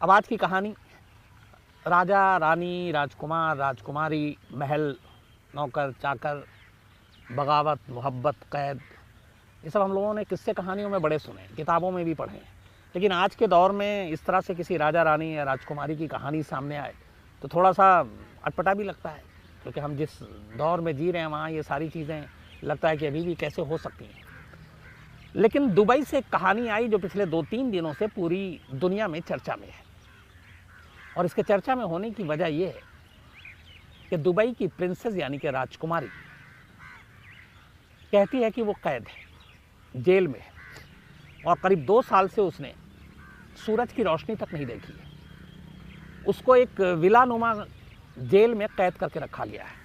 अब आज की कहानी राजा रानी, राजकुमार, राजकुमारी, महल, नौकर चाकर, बगावत, मोहब्बत, कैद, ये सब हम लोगों ने किस्से कहानियों में बड़े सुने, किताबों में भी पढ़े। लेकिन आज के दौर में इस तरह से किसी राजा रानी या राजकुमारी की कहानी सामने आए तो थोड़ा सा अटपटा भी लगता है, क्योंकि हम जिस दौर में जी रहे हैं वहाँ ये सारी चीज़ें लगता है कि अभी भी कैसे हो सकती हैं। लेकिन दुबई से एक कहानी आई जो पिछले 2-3 दिनों से पूरी दुनिया में चर्चा में है। और इसके चर्चा में होने की वजह यह है कि दुबई की प्रिंसेस यानी कि राजकुमारी कहती है कि वो कैद है, जेल में है, और करीब 2 साल से उसने सूरज की रोशनी तक नहीं देखी है। उसको एक विलानुमा जेल में कैद करके रखा गया है,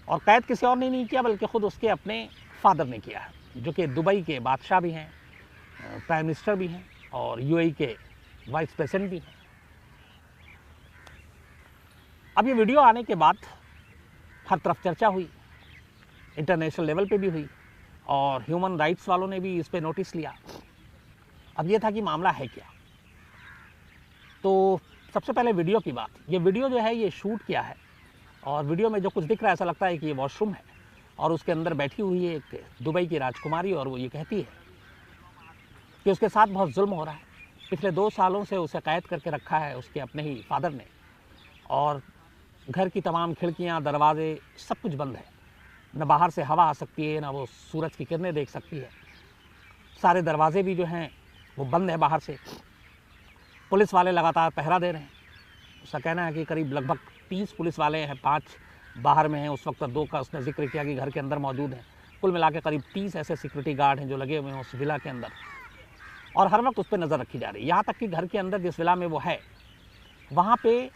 और कैद किसी और ने नहीं किया बल्कि खुद उसके अपने फादर ने किया है, जो कि दुबई के बादशाह भी हैं, प्राइम मिनिस्टर भी हैं और यूएई के वाइस प्रेसिडेंट भी हैं। अब ये वीडियो आने के बाद हर तरफ चर्चा हुई, इंटरनेशनल लेवल पे भी हुई, और ह्यूमन राइट्स वालों ने भी इस पे नोटिस लिया। अब ये था कि मामला है क्या। तो सबसे पहले वीडियो की बात, ये वीडियो जो है ये शूट किया है, और वीडियो में जो कुछ दिख रहा है ऐसा लगता है कि ये वॉशरूम है और उसके अंदर बैठी हुई है एक दुबई की राजकुमारी, और वो ये कहती है कि उसके साथ बहुत जुल्म हो रहा है। पिछले 2 सालों से उसे कैद करके रखा है उसके अपने ही फादर ने, और घर की तमाम खिड़कियां, दरवाजे, सब कुछ बंद है। न बाहर से हवा आ सकती है, ना वो सूरज की किरणें देख सकती है। सारे दरवाजे भी जो हैं वो बंद है बाहर से। पुलिस वाले लगातार पहरा दे रहे हैं। उसका कहना है कि करीब लगभग 30 पुलिस वाले हैं, 5 बाहर में हैं उस वक्त, 2 का उसने जिक्र किया कि घर के अंदर मौजूद हैं। कुल मिला के करीब 30 ऐसे सिक्योरिटी गार्ड हैं जो लगे हुए हैं उस विला के अंदर, और हर वक्त उस पर नज़र रखी जा रही है। यहाँ तक कि घर के अंदर जिस विला में वो है वहाँ पे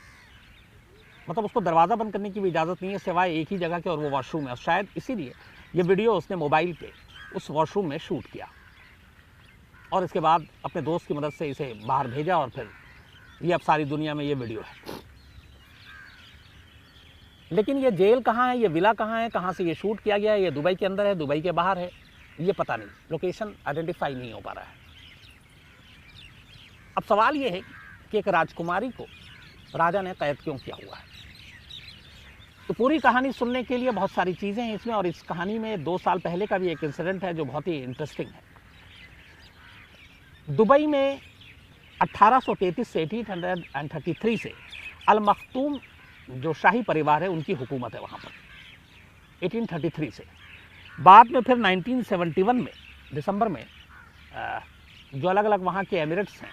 मतलब उसको दरवाज़ा बंद करने की भी इजाज़त नहीं है सिवाय एक ही जगह के, और वो वॉशरूम है। और शायद इसीलिए ये वीडियो उसने मोबाइल पे उस वॉशरूम में शूट किया, और इसके बाद अपने दोस्त की मदद से इसे बाहर भेजा, और फिर ये अब सारी दुनिया में ये वीडियो है। लेकिन ये जेल कहाँ है, ये विला कहाँ है, कहाँ से ये शूट किया गया है, ये दुबई के अंदर है, दुबई के बाहर है, ये पता नहीं, लोकेशन आइडेंटिफाई नहीं हो पा रहा है। अब सवाल ये है कि एक राजकुमारी को राजा ने कैद क्यों किया हुआ है। तो पूरी कहानी सुनने के लिए बहुत सारी चीज़ें हैं इसमें, और इस कहानी में 2 साल पहले का भी एक इंसिडेंट है जो बहुत ही इंटरेस्टिंग है। दुबई में 1833 से 1833 से अल मखतूम जो शाही परिवार है उनकी हुकूमत है वहाँ पर, 1833 से। बाद में फिर 1971 में दिसंबर में जो अलग अलग वहाँ के एमिरेट्स हैं,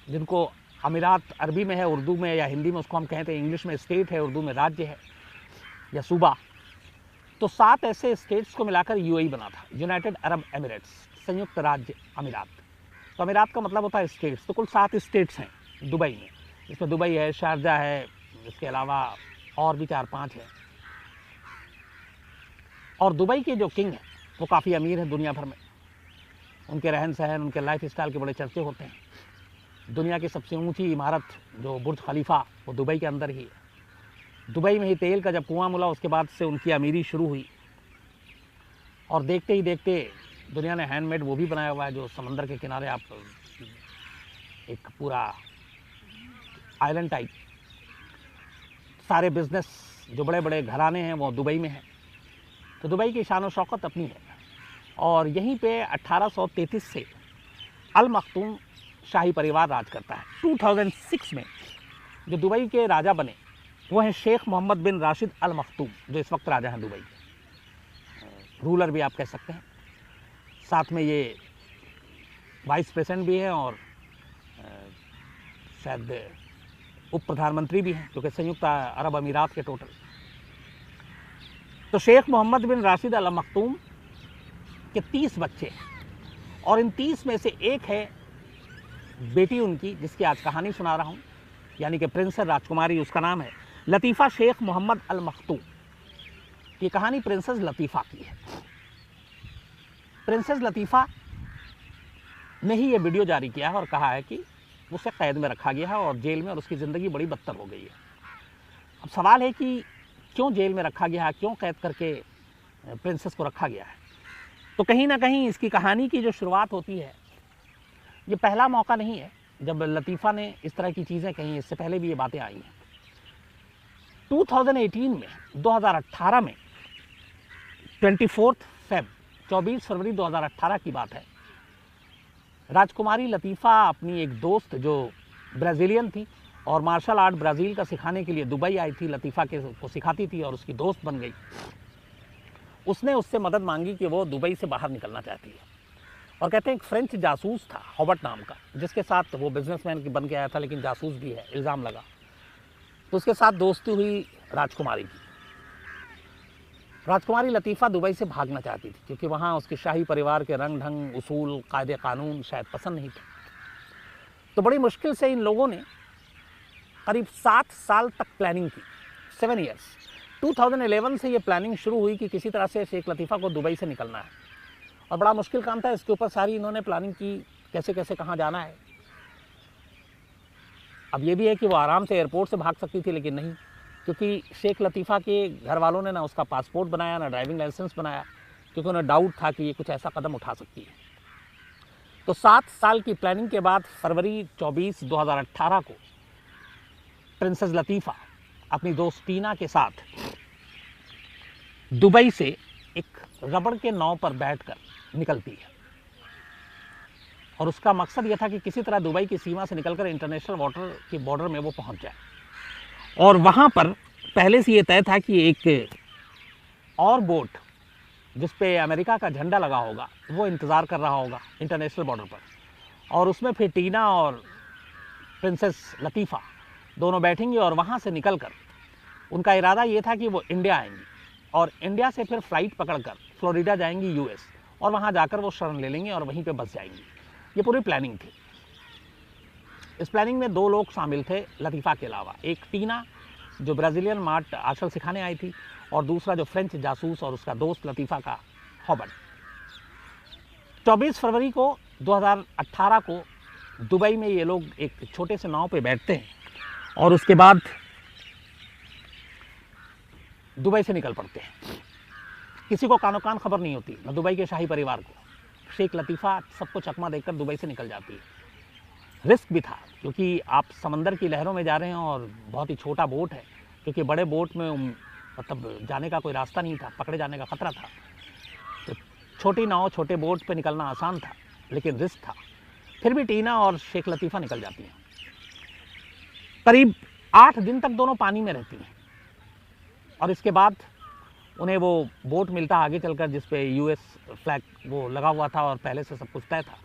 जिनको अमीरात अरबी में है, उर्दू में या हिंदी में उसको हम कहते हैं, इंग्लिश में स्टेट है, उर्दू में राज्य है या सूबा, तो 7 ऐसे स्टेट्स को मिलाकर यूएई बना था, यूनाइटेड अरब एमिरेट्स, संयुक्त राज्य अमीरात। तो अमीरात का मतलब होता है स्टेट्स। तो कुल 7 स्टेट्स हैं दुबई में, इसमें दुबई है, शारजा है, इसके अलावा और भी 4-5 हैं। और दुबई के जो किंग हैं वो काफ़ी अमीर हैं दुनिया भर में, उनके रहन सहन, उनके लाइफ स्टाइल के बड़े चर्चे होते हैं। दुनिया की सबसे ऊंची इमारत जो बुर्ज खलीफा वो दुबई के अंदर ही है। दुबई में ही तेल का जब कुआं मिला उसके बाद से उनकी अमीरी शुरू हुई, और देखते ही देखते दुनिया ने हैंडमेड वो भी बनाया हुआ है जो समंदर के किनारे आप एक पूरा आइलैंड टाइप, सारे बिजनेस जो बड़े बड़े घराने हैं वो दुबई में हैं। तो दुबई की शान और शौकत अपनी है, और यहीं पे 1833 से अल मखतूम शाही परिवार राज करता है। 2006 में जो दुबई के राजा बने वो हैं शेख मोहम्मद बिन राशिद अल मखतूम, जो इस वक्त राजा हैं दुबई के, रूलर भी आप कह सकते हैं। साथ में ये वाइस प्रेसिडेंट भी हैं और शायद उप प्रधानमंत्री भी हैं, जो कि संयुक्त अरब अमीरात के टोटल। तो शेख मोहम्मद बिन राशिद अल मखतूम के 30 बच्चे हैं, और इन 30 में से एक है बेटी उनकी जिसकी आज कहानी सुना रहा हूँ, यानी कि प्रिंसेस राजकुमारी, उसका नाम है लतीफ़ा शेख मोहम्मद अल मखतूम। ये कहानी प्रिंसेस लतीफ़ा की है। प्रिंसेस लतीफ़ा ने ही ये वीडियो जारी किया है और कहा है कि उसे कैद में रखा गया है और जेल में, और उसकी ज़िंदगी बड़ी बदतर हो गई है। अब सवाल है कि क्यों जेल में रखा गया है, क्यों कैद करके प्रिंसेस को रखा गया है। तो कहीं ना कहीं इसकी कहानी की जो शुरुआत होती है, ये पहला मौका नहीं है जब लतीफ़ा ने इस तरह की चीज़ें कही, इससे पहले भी ये बातें आई हैं। 2018 में 2018 में 24 फरवरी 2018 की बात है। राजकुमारी लतीफ़ा अपनी एक दोस्त जो ब्राज़ीलियन थी और मार्शल आर्ट ब्राज़ील का सिखाने के लिए दुबई आई थी, लतीफ़ा को सिखाती थी और उसकी दोस्त बन गई। उसने उससे मदद मांगी कि वो दुबई से बाहर निकलना चाहती है, और कहते हैं एक फ्रेंच जासूस था हॉबर्ट नाम का, जिसके साथ वो बिजनेसमैन बन के आया था लेकिन जासूस भी है, इल्ज़ाम लगा। तो उसके साथ दोस्ती हुई राजकुमारी की। राजकुमारी लतीफ़ा दुबई से भागना चाहती थी क्योंकि वहाँ उसके शाही परिवार के रंग ढंग, उसूल, कायदे कानून शायद पसंद नहीं थे। तो बड़ी मुश्किल से इन लोगों ने करीब 7 साल तक प्लानिंग की, 7 ईयर्स। 2011 से ये प्लानिंग शुरू हुई कि किसी तरह से शेख लतीफ़ा को दुबई से निकलना है, और बड़ा मुश्किल काम था। इसके ऊपर सारी इन्होंने प्लानिंग की, कैसे कैसे कहाँ जाना है। अब ये भी है कि वो आराम से एयरपोर्ट से भाग सकती थी, लेकिन नहीं, क्योंकि शेख लतीफ़ा के घर वालों ने ना उसका पासपोर्ट बनाया, ना ड्राइविंग लाइसेंस बनाया, क्योंकि उन्हें डाउट था कि ये कुछ ऐसा कदम उठा सकती है। तो 7 साल की प्लानिंग के बाद फरवरी 24, 2018 को प्रिंसेस लतीफ़ा अपनी दोस्त टीना के साथ दुबई से एक रबड़ के नाव पर बैठकर निकलती है, और उसका मकसद यह था कि किसी तरह दुबई की सीमा से निकलकर इंटरनेशनल वाटर के बॉर्डर में वो पहुंच जाए। और वहाँ पर पहले से ये तय था कि एक और बोट जिस पे अमेरिका का झंडा लगा होगा वो इंतज़ार कर रहा होगा इंटरनेशनल बॉर्डर पर, और उसमें फिर टीना और प्रिंसेस लतीफ़ा दोनों बैठेंगी, और वहाँ से निकलकर उनका इरादा ये था कि वो इंडिया आएंगी, और इंडिया से फिर फ्लाइट पकड़कर फ्लोरिडा जाएंगी यूएस, और वहाँ जाकर वो शरण ले लेंगी और वहीं पे बस जाएंगी। ये पूरी प्लानिंग थी। इस प्लानिंग में 2 लोग शामिल थे लतीफ़ा के अलावा, एक टीना जो ब्राज़ीलियन मार्शल सिखाने आई थी, और दूसरा जो फ्रेंच जासूस और उसका दोस्त लतीफ़ा का हॉबर्ट। 24 फरवरी को 2018 को दुबई में ये लोग एक छोटे से नाव पे बैठते हैं, और उसके बाद दुबई से निकल पड़ते हैं। किसी को कानो कान खबर नहीं होती, न दुबई के शाही परिवार को। शेख लतीफ़ा सबको चकमा देकर दुबई से निकल जाती है। रिस्क भी था क्योंकि आप समंदर की लहरों में जा रहे हैं, और बहुत ही छोटा बोट है, क्योंकि बड़े बोट में मतलब जाने का कोई रास्ता नहीं था, पकड़े जाने का खतरा था। तो छोटी नाव, छोटे बोट पे निकलना आसान था, लेकिन रिस्क था। फिर भी टीना और शेख लतीफ़ा निकल जाती हैं। करीब 8 दिन तक दोनों पानी में रहती हैं, और इसके बाद उन्हें वो बोट मिलता आगे चलकर जिस पे यूएस फ्लैग वो लगा हुआ था और पहले से सब कुछ तय था,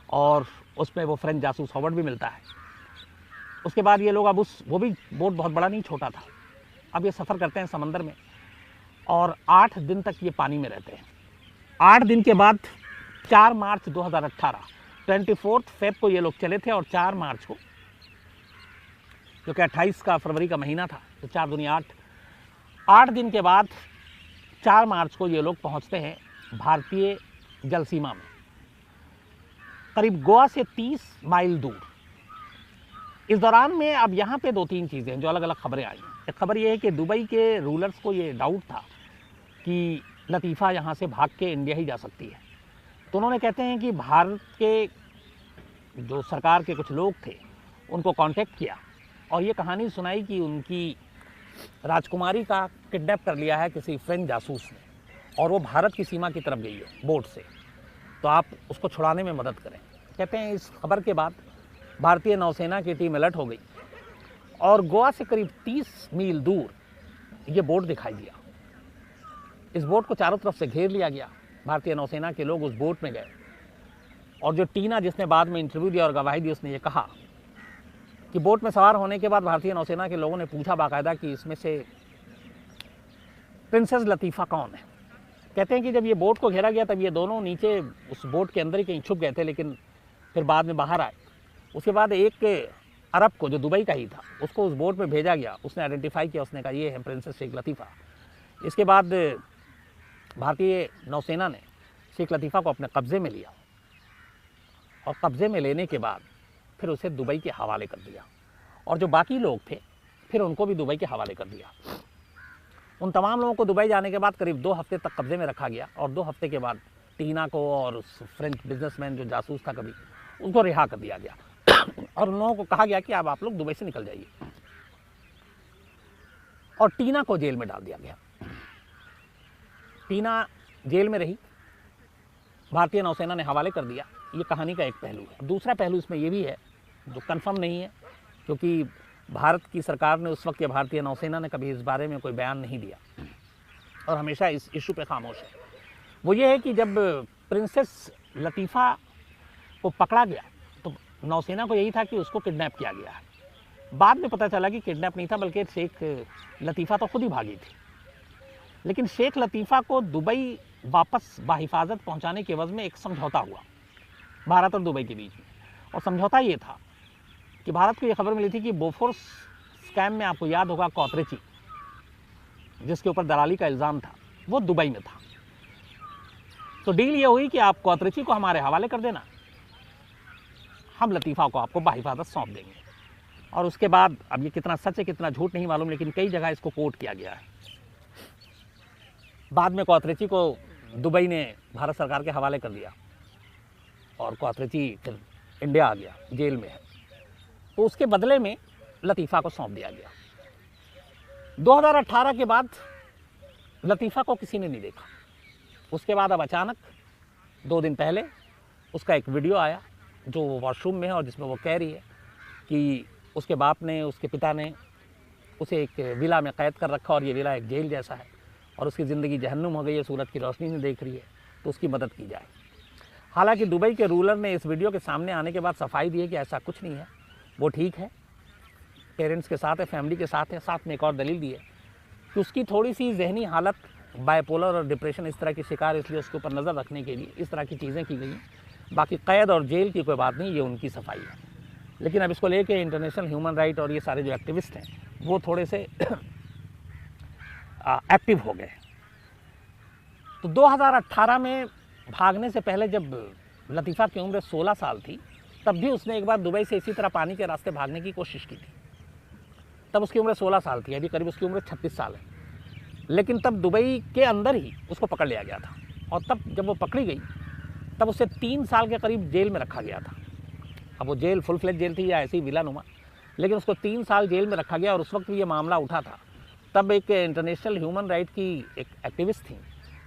और उसमें वो फ्रेंच जासूस हॉबर्ट भी मिलता है। उसके बाद ये लोग अब वो भी बोट बहुत बड़ा नहीं, छोटा था। अब ये सफ़र करते हैं समंदर में, और 8 दिन तक ये पानी में रहते हैं। 8 दिन के बाद 4 मार्च 2018, 24 फेब को ये लोग चले थे, और 4 मार्च को, क्योंकि 28 का फरवरी का महीना था, तो 4 दूनी 8, 8 दिन के बाद 4 मार्च को ये लोग पहुंचते हैं भारतीय जल सीमा में, करीब गोवा से 30 माइल दूर। इस दौरान में अब यहाँ पे 2-3 चीज़ें हैं जो अलग अलग खबरें आई हैं। एक खबर ये है कि दुबई के रूलर्स को ये डाउट था कि लतीफ़ा यहाँ से भाग के इंडिया ही जा सकती है, तो उन्होंने कहते हैं कि भारत के जो सरकार के कुछ लोग थे उनको कांटेक्ट किया, और ये कहानी सुनाई कि उनकी राजकुमारी का किडनैप कर लिया है किसी फ्रेंच जासूस ने, और वो भारत की सीमा की तरफ गई है बोट से, तो आप उसको छुड़ाने में मदद करें। कहते हैं इस खबर के बाद भारतीय नौसेना की टीम अलर्ट हो गई, और गोवा से करीब 30 मील दूर ये बोट दिखाई दिया। इस बोट को चारों तरफ से घेर लिया गया। भारतीय नौसेना के लोग उस बोट में गए, और जो टीना जिसने बाद में इंटरव्यू दिया और गवाही दी, उसने ये कहा कि बोट में सवार होने के बाद भारतीय नौसेना के लोगों ने पूछा बाकायदा कि इसमें से प्रिंसेस लतीफ़ा कौन है। कहते हैं कि जब ये बोट को घेरा गया तब ये दोनों नीचे उस बोट के अंदर ही कहीं छुप गए थे, लेकिन फिर बाद में बाहर आए। उसके बाद एक अरब को, जो दुबई का ही था, उसको उस बोट में भेजा गया। उसने आइडेंटिफाई किया, उसने कहा ये है प्रिंसेस शेख लतीफ़ा। इसके बाद भारतीय नौसेना ने शेख लतीफ़ा को अपने कब्ज़े में लिया, और कब्ज़े में लेने के बाद फिर उसे दुबई के हवाले कर दिया, और जो बाकी लोग थे फिर उनको भी दुबई के हवाले कर दिया। उन तमाम लोगों को दुबई जाने के बाद करीब 2 हफ्ते तक कब्ज़े में रखा गया, और 2 हफ्ते के बाद टीना को और उस फ्रेंच बिजनेसमैन जो जासूस था कभी, उनको रिहा कर दिया गया। और उन लोगों को कहा गया कि अब आप लोग दुबई से निकल जाइए, और टीना को जेल में डाल दिया गया। टीना जेल में रही, भारतीय नौसेना ने हवाले कर दिया। ये कहानी का एक पहलू है। दूसरा पहलू इसमें यह भी है जो कंफर्म नहीं है, क्योंकि भारत की सरकार ने उस वक्त या भारतीय नौसेना ने कभी इस बारे में कोई बयान नहीं दिया और हमेशा इस इशू पे खामोश है। वो ये है कि जब प्रिंसेस लतीफ़ा को पकड़ा गया तो नौसेना को यही था कि उसको किडनैप किया गया है। बाद में पता चला कि किडनैप नहीं था, बल्कि शेख लतीफ़ा तो खुद ही भागी थी। लेकिन शेख लतीफ़ा को दुबई वापस बाहिफाजत पहुंचाने के एवज में एक समझौता हुआ भारत और दुबई के बीच में, और समझौता ये था कि भारत को ये खबर मिली थी कि बोफोर्स स्कैम में, आपको याद होगा, कोतरेची जिसके ऊपर दलाली का इल्ज़ाम था, वो दुबई में था। तो डील ये हुई कि आप कोतरेची को हमारे हवाले कर देना, हम लतीफ़ा को आपको बाहिफाजत सौंप देंगे। और उसके बाद, अब ये कितना सच है कितना झूठ नहीं मालूम, लेकिन कई जगह इसको कोट किया गया है। बाद में कोतरेची को दुबई ने भारत सरकार के हवाले कर दिया और कोतरेची फिर इंडिया आ गया, जेल में है। तो उसके बदले में लतीफ़ा को सौंप दिया गया। 2018 के बाद लतीफ़ा को किसी ने नहीं देखा। उसके बाद अब अचानक 2 दिन पहले उसका एक वीडियो आया जो वॉशरूम में है, और जिसमें वो कह रही है कि उसके बाप ने, उसके पिता ने उसे एक विला में कैद कर रखा और ये विला एक जेल जैसा है और उसकी ज़िंदगी जहन्नुम हो गई है, सूरज की रोशनी नहीं देख रही है, तो उसकी मदद की जाए। हालांकि दुबई के रूलर ने इस वीडियो के सामने आने के बाद सफाई दी है कि ऐसा कुछ नहीं है, वो ठीक है, पेरेंट्स के साथ है, फैमिली के साथ है। साथ में एक और दलील दी है कि उसकी थोड़ी सी जहनी हालत बाइपोलर और डिप्रेशन इस तरह की शिकार, इसलिए उसके ऊपर नज़र रखने के लिए इस तरह की चीज़ें की गई। बाकी कैद और जेल की कोई बात नहीं, ये उनकी सफाई है। लेकिन अब इसको लेके इंटरनेशनल ह्यूमन राइट और ये सारे जो एक्टिविस्ट हैं वो थोड़े से एक्टिव हो गए। तो 2018 में भागने से पहले जब लतीफ़ा की उम्र 16 साल थी, तब भी उसने एक बार दुबई से इसी तरह पानी के रास्ते भागने की कोशिश की थी। तब उसकी उम्र 16 साल थी, अभी करीब उसकी उम्र 36 साल है। लेकिन तब दुबई के अंदर ही उसको पकड़ लिया गया था, और तब जब वो पकड़ी गई तब उसे 3 साल के करीब जेल में रखा गया था। अब वो जेल फुल फ्लेज जेल थी या ऐसी विला नुमा, लेकिन उसको 3 साल जेल में रखा गया। और उस वक्त भी ये मामला उठा था, तब एक इंटरनेशनल ह्यूमन राइट की एक एक्टिविस्ट थी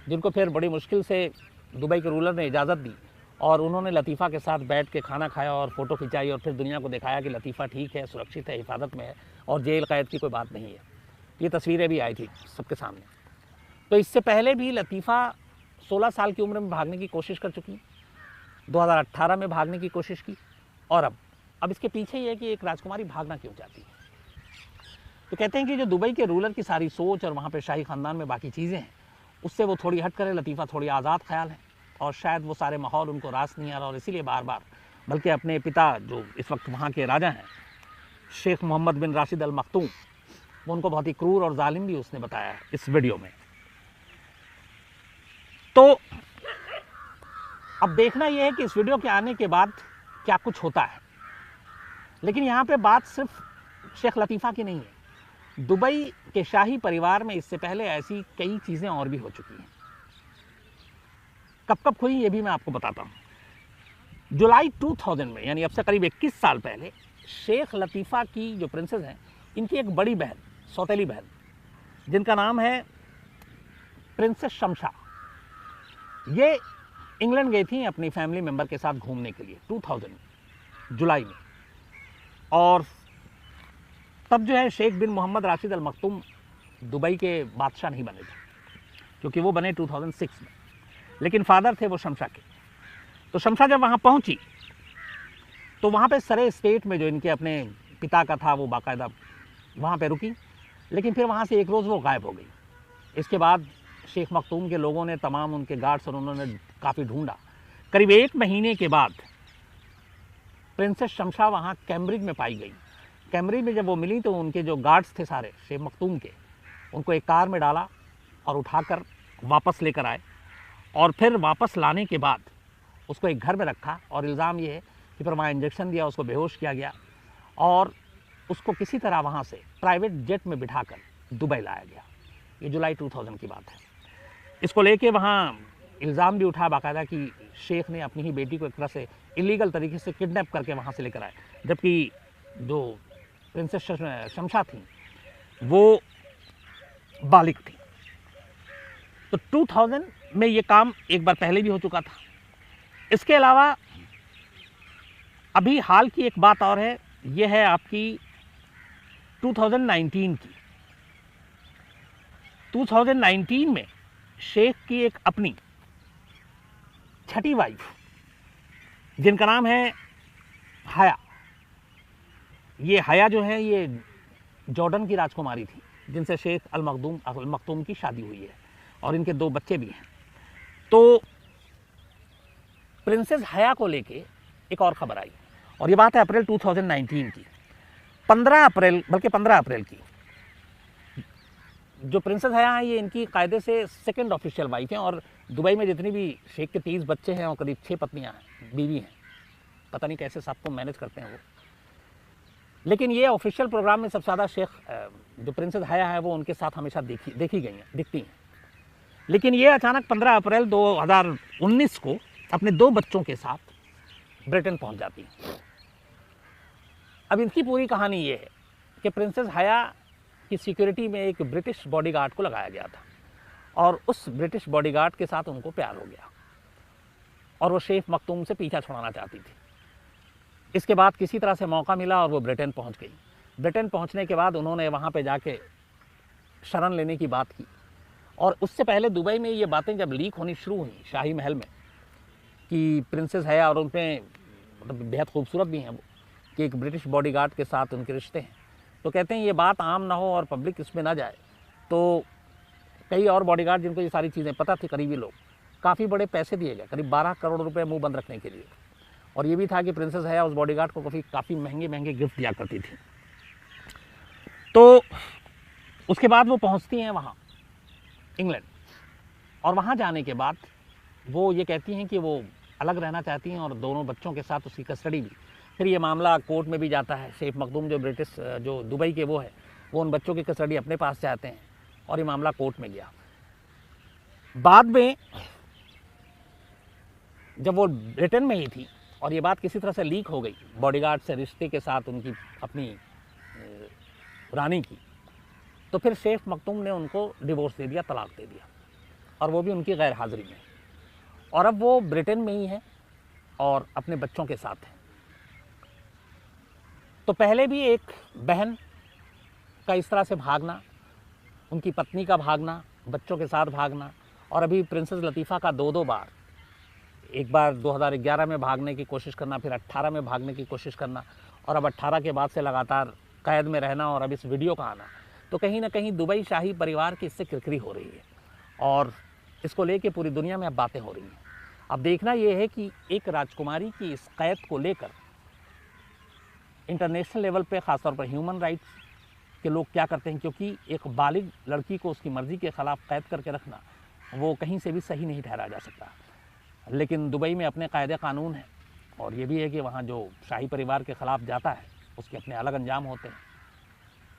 जिनको फिर बड़ी मुश्किल से दुबई के रूलर ने इजाज़त दी, और उन्होंने लतीफ़ा के साथ बैठ के खाना खाया और फ़ोटो खिंचाई और फिर दुनिया को दिखाया कि लतीफ़ा ठीक है, सुरक्षित है, हिफाजत में है और जेल कैद की कोई बात नहीं है। ये तस्वीरें भी आई थी सबके सामने। तो इससे पहले भी लतीफ़ा 16 साल की उम्र में भागने की कोशिश कर चुकी, 2018 में भागने की कोशिश की, और अब इसके पीछे ये है कि एक राजकुमारी भागना क्यों चाहती है। तो कहते हैं कि जो दुबई के रूलर की सारी सोच और वहाँ पे शाही ख़ानदान में बाकी चीज़ें हैं, उससे वो थोड़ी हट करे। लतीफ़ा थोड़ी आज़ाद ख्याल है और शायद वो सारे माहौल उनको रास नहीं आ रहा, और इसीलिए बार बार, बल्कि अपने पिता जो इस वक्त वहाँ के राजा हैं, शेख मोहम्मद बिन राशिद अल मखतूम, वो उनको बहुत ही क्रूर और जालिम भी उसने बताया है इस वीडियो में। तो अब देखना यह है कि इस वीडियो के आने के बाद क्या कुछ होता है। लेकिन यहाँ पे बात सिर्फ शेख लतीफ़ा की नहीं है, दुबई के शाही परिवार में इससे पहले ऐसी कई चीज़ें और भी हो चुकी हैं। कब कब हुई ये भी मैं आपको बताता हूँ। जुलाई 2000 में, यानी अब से करीब 21 साल पहले, शेख लतीफ़ा की जो प्रिंसेस हैं, इनकी एक बड़ी बहन, सौतेली बहन, जिनका नाम है प्रिंसेस शमशा, ये इंग्लैंड गई थी अपनी फैमिली मेंबर के साथ घूमने के लिए 2000 में, जुलाई में। और तब जो है शेख बिन मोहम्मद राशिद अल मखतूम दुबई के बादशाह नहीं बने थे, क्योंकि वो बने 2006 में, लेकिन फादर थे वो शमशा के। तो शमशा जब वहाँ पहुँची तो वहाँ पे सरे स्टेट में जो इनके अपने पिता का था वो बाकायदा वहाँ पे रुकी, लेकिन फिर वहाँ से एक रोज़ वो गायब हो गई। इसके बाद शेख मखतूम के लोगों ने, तमाम उनके गार्ड्स और उन्होंने काफ़ी ढूंढा। करीब 1 महीने के बाद प्रिंसेस शमशा वहाँ कैम्ब्रिज में पाई गई। कैम्ब्रिज में जब वो मिली तो उनके जो गार्ड्स थे सारे शेख मखतूम के, उनको एक कार में डाला और उठाकर वापस लेकर आए, और फिर वापस लाने के बाद उसको एक घर में रखा, और इल्ज़ाम ये है कि फिर वहाँ इंजेक्शन दिया, उसको बेहोश किया गया और उसको किसी तरह वहाँ से प्राइवेट जेट में बिठाकर दुबई लाया गया। ये जुलाई 2000 की बात है। इसको लेके वहाँ इल्ज़ाम भी उठा बाकायदा कि शेख ने अपनी ही बेटी को एक तरह से इलीगल तरीके से किडनैप करके वहाँ से लेकर आए, जबकि जो प्रिंसेस शमशा थी वो बालिग थी। तो 2000 में ये काम एक बार पहले भी हो चुका था। इसके अलावा अभी हाल की एक बात और है, ये है आपकी 2019 की। 2019 में शेख की एक अपनी छठी वाइफ, जिनका नाम है हया, ये हया जो है ये जॉर्डन की राजकुमारी थी, जिनसे शेख अल मखदूम की शादी हुई है और इनके 2 बच्चे भी हैं। तो प्रिंसेस हया को लेके एक और खबर आई, और ये बात है अप्रैल 2019 की। 15 अप्रैल की जो प्रिंसेस हया है, ये इनकी कायदे से सेकंड ऑफिशियल वाइफ हैं, और दुबई में जितनी भी शेख के 30 बच्चे हैं और करीब 6 पत्नियां हैं, बीवी हैं, पता नहीं कैसे सबको मैनेज करते हैं वो। लेकिन ये ऑफिशियल प्रोग्राम में सबसे ज़्यादा शेख जो प्रिंसेस हया है वो उनके साथ हमेशा दिखती हैं। लेकिन ये अचानक 15 अप्रैल 2019 को अपने 2 बच्चों के साथ ब्रिटेन पहुंच जाती हैं। अब इनकी पूरी कहानी ये है कि प्रिंसेस हया की सिक्योरिटी में एक ब्रिटिश बॉडीगार्ड को लगाया गया था, और उस ब्रिटिश बॉडीगार्ड के साथ उनको प्यार हो गया और वो शेख मखदूम से पीछा छुड़ाना चाहती थी। इसके बाद किसी तरह से मौका मिला और वो ब्रिटेन पहुंच गई। ब्रिटेन पहुंचने के बाद उन्होंने वहाँ पे जाके शरण लेने की बात की, और उससे पहले दुबई में ये बातें जब लीक होनी शुरू हुई शाही महल में कि प्रिंसेस हया और उनपे मतलब बेहद खूबसूरत भी हैं वो, कि एक ब्रिटिश बॉडीगार्ड के साथ उनके रिश्ते हैं, तो कहते हैं ये बात आम ना हो और पब्लिक इसमें ना जाए। तो कई और बॉडीगार्ड जिनको ये सारी चीज़ें पता थी, करीबी लोग, काफ़ी बड़े पैसे दिए गए, करीब 12 करोड़ रुपए मुंह बंद रखने के लिए। और ये भी था कि प्रिंसेस हया उस बॉडीगार्ड को काफ़ी महंगे गिफ्ट दिया करती थी। तो उसके बाद वो पहुंचती हैं वहाँ इंग्लैंड, और वहाँ जाने के बाद वो ये कहती हैं कि वो अलग रहना चाहती हैं और दोनों बच्चों के साथ उसकी कस्टडी भी। फिर ये मामला कोर्ट में भी जाता है। शेख मखदूम जो दुबई के वो है, वो उन बच्चों की कस्टडी अपने पास चाहते हैं, और ये मामला कोर्ट में गया। बाद में जब वो ब्रिटेन में ही थी और ये बात किसी तरह से लीक हो गई बॉडीगार्ड से रिश्ते के साथ उनकी अपनी रानी की, तो फिर शेख मखदूम ने उनको डिवोर्स दे दिया, तलाक दे दिया, और वो भी उनकी गैर हाजिरी में। और अब वो ब्रिटेन में ही है और अपने बच्चों के साथ है। तो पहले भी एक बहन का इस तरह से भागना, उनकी पत्नी का भागना, बच्चों के साथ भागना, और अभी प्रिंसेस लतीफ़ा का 2 बार, एक बार 2011 में भागने की कोशिश करना, फिर 18 में भागने की कोशिश करना, और अब 18 के बाद से लगातार कैद में रहना, और अब इस वीडियो का आना, तो कहीं ना कहीं दुबई शाही परिवार की इससे किरकिरी हो रही है, और इसको लेके पूरी दुनिया में अब बातें हो रही हैं। अब देखना ये है कि एक राजकुमारी की इस कैद को लेकर इंटरनेशनल लेवल पे, ख़ासतौर पर ह्यूमन राइट्स के लोग क्या करते हैं, क्योंकि एक बालिग लड़की को उसकी मर्ज़ी के ख़िलाफ़ कैद करके रखना वो कहीं से भी सही नहीं ठहराया जा सकता। लेकिन दुबई में अपने कायदे कानून हैं, और ये भी है कि वहाँ जो शाही परिवार के ख़िलाफ़ जाता है उसके अपने अलग अंजाम होते हैं।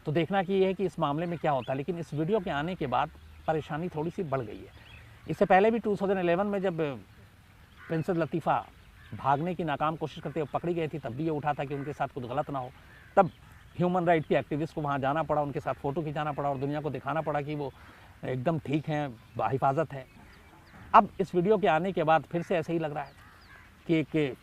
तो देखना कि ये है कि इस मामले में क्या होता है। लेकिन इस वीडियो के आने के बाद परेशानी थोड़ी सी बढ़ गई है। इससे पहले भी 2011 में जब प्रिंसेस लतीफ़ा भागने की नाकाम कोशिश करते हुए पकड़ी गई थी, तब भी ये उठा था कि उनके साथ कुछ गलत ना हो। तब ह्यूमन राइट के एक्टिविस्ट को वहाँ जाना पड़ा, उनके साथ फ़ोटो खिंचाना पड़ा और दुनिया को दिखाना पड़ा कि वो एकदम ठीक हैं, बाहिफाजत है। अब इस वीडियो के आने के बाद फिर से ऐसे ही लग रहा है कि एक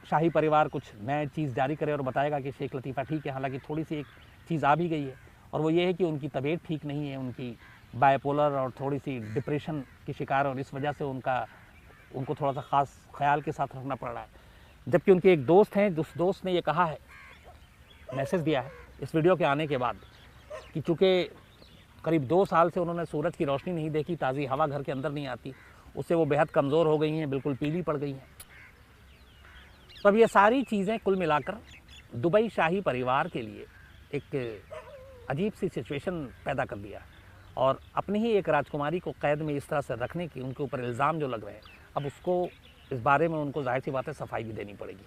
शाही परिवार कुछ नए चीज़ जारी करे और बताएगा कि शेख लतीफ़ा ठीक है। हालांकि थोड़ी सी एक चीज़ आ भी गई है, और वो ये है कि उनकी तबीयत ठीक नहीं है, उनकी बायपोलर और थोड़ी सी डिप्रेशन की शिकार, और इस वजह से उनको थोड़ा सा ख़ास ख्याल के साथ रखना पड़ रहा है। जबकि उनके एक दोस्त हैं, जिस दोस्त ने ये कहा है, मैसेज दिया है इस वीडियो के आने के बाद, कि चूँकि करीब 2 साल से उन्होंने सूरज की रोशनी नहीं देखी, ताज़ी हवा घर के अंदर नहीं आती, उससे वो बेहद कमज़ोर हो गई हैं, बिल्कुल पीली पड़ गई हैं। तो अब ये सारी चीज़ें कुल मिलाकर दुबई शाही परिवार के लिए एक अजीब सी सिचुएशन पैदा कर दिया, और अपनी ही एक राजकुमारी को कैद में इस तरह से रखने की, उनके ऊपर इल्ज़ाम जो लग रहे हैं, अब उसको इस बारे में उनको जाहिर सी बात है सफाई भी देनी पड़ेगी।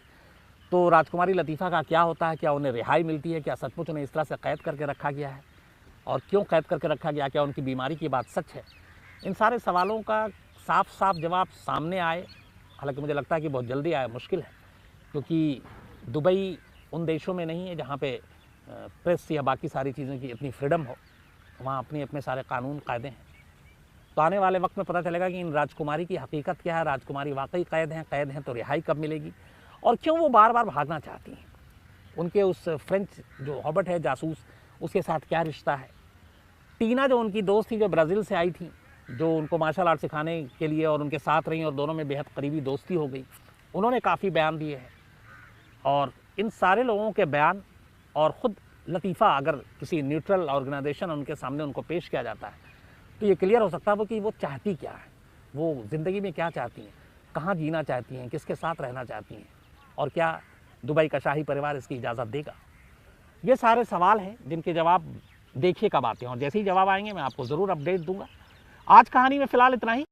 तो राजकुमारी लतीफ़ा का क्या होता है, क्या उन्हें रिहाई मिलती है, क्या सचमुच उन्हें इस तरह से कैद करके रखा गया है, और क्यों कैद करके रखा गया, क्या उनकी बीमारी की बात सच है, इन सारे सवालों का साफ साफ जवाब सामने आए, हालांकि मुझे लगता है कि बहुत जल्दी आए, मुश्किल है, क्योंकि दुबई उन देशों में नहीं है जहाँ पे प्रेस या बाकी सारी चीज़ों की इतनी फ्रीडम हो, वहाँ अपने सारे कानून कायदे हैं। तो आने वाले वक्त में पता चलेगा कि इन राजकुमारी की हकीकत क्या है, राजकुमारी वाकई कैद हैं तो रिहाई कब मिलेगी, और क्यों वो बार बार भागना चाहती हैं। उनके उस फ्रेंच जो हॉबर्ट है जासूस, उसके साथ क्या रिश्ता है। टीना जो उनकी दोस्त थी, जो ब्राज़ील से आई थी, जो उनको मार्शल आर्ट सिखाने के लिए और उनके साथ रही और दोनों में बेहद करीबी दोस्ती हो गई, उन्होंने काफ़ी बयान दिए हैं। और इन सारे लोगों के बयान और ख़ुद लतीफ़ा अगर किसी न्यूट्रल ऑर्गेनाइजेशन उनके सामने उनको पेश किया जाता है तो ये क्लियर हो सकता है कि वो चाहती क्या है, वो ज़िंदगी में क्या चाहती हैं, कहाँ जीना चाहती हैं, किसके साथ रहना चाहती हैं, और क्या दुबई का शाही परिवार इसकी इजाज़त देगा। ये सारे सवाल हैं जिनके जवाब देखिए कब आते हैं, और जैसे ही जवाब आएंगे मैं आपको ज़रूर अपडेट दूंगा। आज कहानी में फ़िलहाल इतना ही।